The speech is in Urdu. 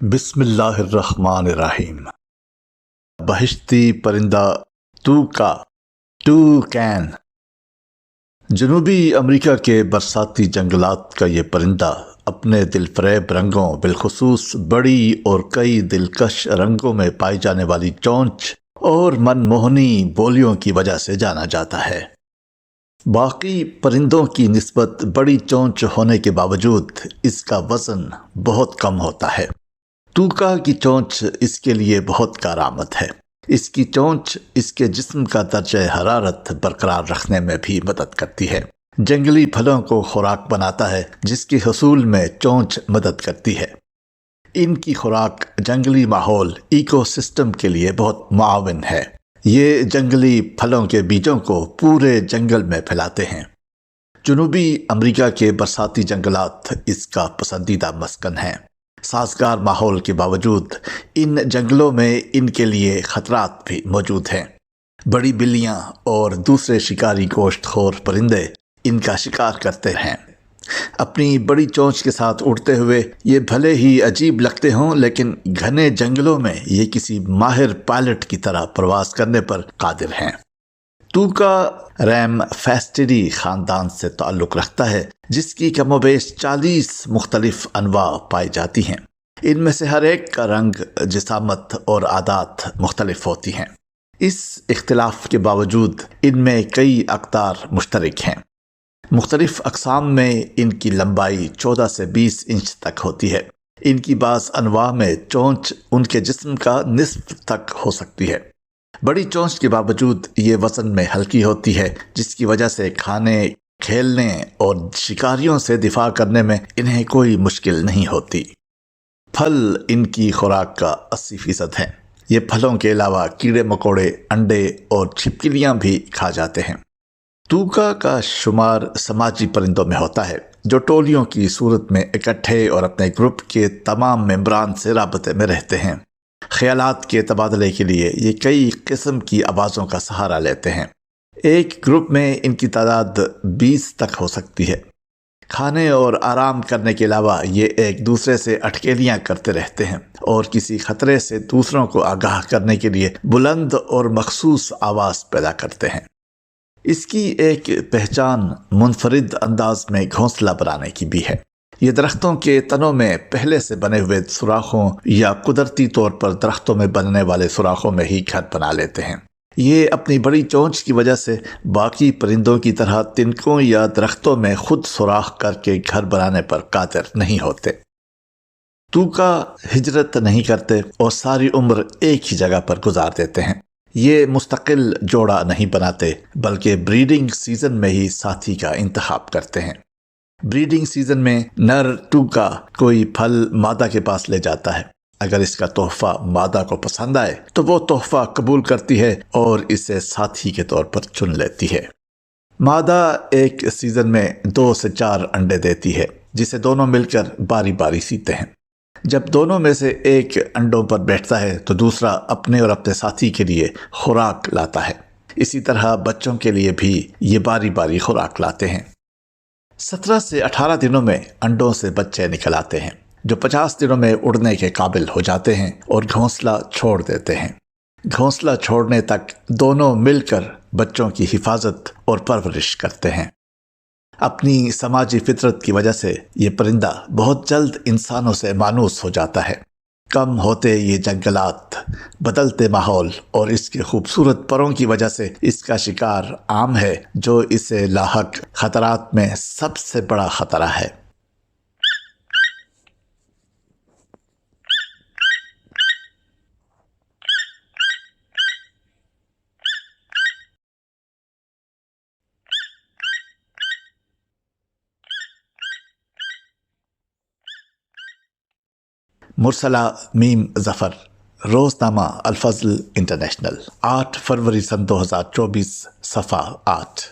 بسم اللہ الرحمن الرحیم۔ بہشتی پرندہ ٹوکین جنوبی امریکہ کے برساتی جنگلات کا یہ پرندہ اپنے دل فریب رنگوں، بالخصوص بڑی اور کئی دلکش رنگوں میں پائی جانے والی چونچ اور من موہنی بولیوں کی وجہ سے جانا جاتا ہے۔ باقی پرندوں کی نسبت بڑی چونچ ہونے کے باوجود اس کا وزن بہت کم ہوتا ہے۔ ٹوکا کی چونچ اس کے لیے بہت کارآمد ہے۔ اس کی چونچ اس کے جسم کا درجہ حرارت برقرار رکھنے میں بھی مدد کرتی ہے۔ جنگلی پھلوں کو خوراک بناتا ہے، جس کے حصول میں چونچ مدد کرتی ہے۔ ان کی خوراک جنگلی ماحول ایکو سسٹم کے لیے بہت معاون ہے۔ یہ جنگلی پھلوں کے بیجوں کو پورے جنگل میں پھیلاتے ہیں۔ جنوبی امریکہ کے برساتی جنگلات اس کا پسندیدہ مسکن ہیں۔ سازگار ماحول کے باوجود ان جنگلوں میں ان کے لیے خطرات بھی موجود ہیں۔ بڑی بلیاں اور دوسرے شکاری گوشت خور پرندے ان کا شکار کرتے ہیں۔ اپنی بڑی چونچ کے ساتھ اڑتے ہوئے یہ بھلے ہی عجیب لگتے ہوں، لیکن گھنے جنگلوں میں یہ کسی ماہر پائلٹ کی طرح پرواز کرنے پر قادر ہیں۔ ٹوکا ریم فیسٹیڈی خاندان سے تعلق رکھتا ہے، جس کی کم و بیش 40 مختلف انواع پائی جاتی ہیں۔ ان میں سے ہر ایک کا رنگ، جسامت اور عادات مختلف ہوتی ہیں۔ اس اختلاف کے باوجود ان میں کئی اقدار مشترک ہیں۔ مختلف اقسام میں ان کی لمبائی 14 سے 20 انچ تک ہوتی ہے۔ ان کی بعض انواع میں چونچ ان کے جسم کا نصف تک ہو سکتی ہے۔ بڑی چونچ کے باوجود یہ وزن میں ہلکی ہوتی ہے، جس کی وجہ سے کھانے، کھیلنے اور شکاریوں سے دفاع کرنے میں انہیں کوئی مشکل نہیں ہوتی۔ پھل ان کی خوراک کا 80% ہیں۔ یہ پھلوں کے علاوہ کیڑے مکوڑے، انڈے اور چھپکلیاں بھی کھا جاتے ہیں۔ ٹوکا کا شمار سماجی پرندوں میں ہوتا ہے، جو ٹولیوں کی صورت میں اکٹھے اور اپنے گروپ کے تمام ممبران سے رابطے میں رہتے ہیں۔ خیالات کے تبادلے کے لیے یہ کئی قسم کی آوازوں کا سہارا لیتے ہیں۔ ایک گروپ میں ان کی تعداد 20 تک ہو سکتی ہے۔ کھانے اور آرام کرنے کے علاوہ یہ ایک دوسرے سے اٹکیلیاں کرتے رہتے ہیں اور کسی خطرے سے دوسروں کو آگاہ کرنے کے لیے بلند اور مخصوص آواز پیدا کرتے ہیں۔ اس کی ایک پہچان منفرد انداز میں گھونسلہ بنانے کی بھی ہے۔ یہ درختوں کے تنوں میں پہلے سے بنے ہوئے سوراخوں یا قدرتی طور پر درختوں میں بننے والے سوراخوں میں ہی گھر بنا لیتے ہیں۔ یہ اپنی بڑی چونچ کی وجہ سے باقی پرندوں کی طرح تنکوں یا درختوں میں خود سوراخ کر کے گھر بنانے پر قادر نہیں ہوتے۔ ٹوکا ہجرت نہیں کرتے اور ساری عمر ایک ہی جگہ پر گزار دیتے ہیں۔ یہ مستقل جوڑا نہیں بناتے، بلکہ بریڈنگ سیزن میں ہی ساتھی کا انتخاب کرتے ہیں۔ بریڈنگ سیزن میں نر ٹوکا کوئی پھل مادہ کے پاس لے جاتا ہے۔ اگر اس کا تحفہ مادہ کو پسند آئے تو وہ تحفہ قبول کرتی ہے اور اسے ساتھی کے طور پر چن لیتی ہے۔ مادہ ایک سیزن میں 2 سے 4 انڈے دیتی ہے، جسے دونوں مل کر باری باری سیتے ہیں۔ جب دونوں میں سے ایک انڈوں پر بیٹھتا ہے تو دوسرا اپنے اور اپنے ساتھی کے لیے خوراک لاتا ہے۔ اسی طرح بچوں کے لیے بھی یہ باری باری خوراک لاتے ہیں۔ 17 سے 18 دنوں میں انڈوں سے بچے نکل آتے ہیں، جو 50 دنوں میں اڑنے کے قابل ہو جاتے ہیں اور گھونسلہ چھوڑ دیتے ہیں۔ گھونسلہ چھوڑنے تک دونوں مل کر بچوں کی حفاظت اور پرورش کرتے ہیں۔ اپنی سماجی فطرت کی وجہ سے یہ پرندہ بہت جلد انسانوں سے مانوس ہو جاتا ہے۔ کم ہوتے یہ جنگلات، بدلتے ماحول اور اس کے خوبصورت پروں کی وجہ سے اس کا شکار عام ہے، جو اسے لاحق خطرات میں سب سے بڑا خطرہ ہے۔ مرسلہ میم ظفر، روزنامہ الفضل انٹرنیشنل، 8 فروری سن 2024، صفحہ 8۔